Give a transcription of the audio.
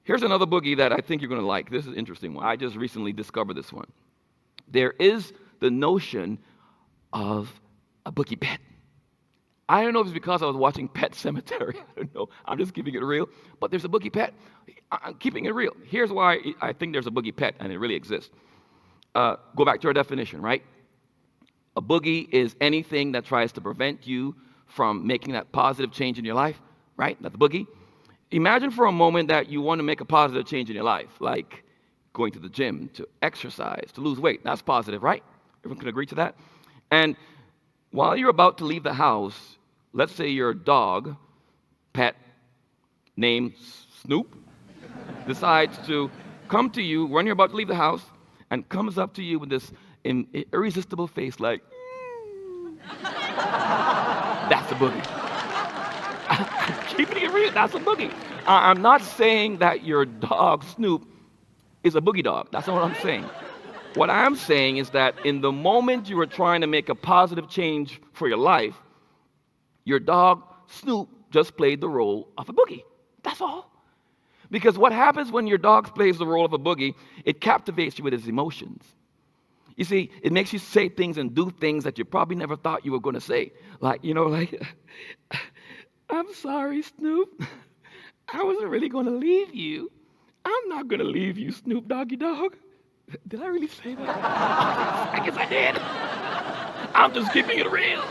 Here's another boogie that I think you're going to like. This is an interesting one. I just recently discovered this one. There is the notion of a boogie pet. I don't know if it's because I was watching Pet Cemetery. I don't know. I'm just keeping it real. But there's a boogie pet. I'm keeping it real. Here's why I think there's a boogie pet, and it really exists. Go back to our definition, right? A boogie is anything that tries to prevent you from making that positive change in your life, right? That's a boogie. Imagine for a moment that you want to make a positive change in your life, like going to the gym, to exercise, to lose weight. That's positive, right? Everyone can agree to that? And while you're about to leave the house, let's say your dog, pet, named Snoop, decides to come to you when you're about to leave the house and comes up to you with this irresistible face like, that's a boogie. I'm keeping it real, that's a boogie. I'm not saying that your dog, Snoop, is a boogie dog. That's not what I'm saying. What I'm saying is that in the moment you are trying to make a positive change for your life, your dog, Snoop, just played the role of a boogie. That's all. Because what happens when your dog plays the role of a boogie, it captivates you with his emotions. You see, it makes you say things and do things that you probably never thought you were going to say. Like, I'm sorry, Snoop. I wasn't really going to leave you. I'm not going to leave you, Snoop Doggy Dog. Did I really say that? I guess I did. I'm just keeping it real.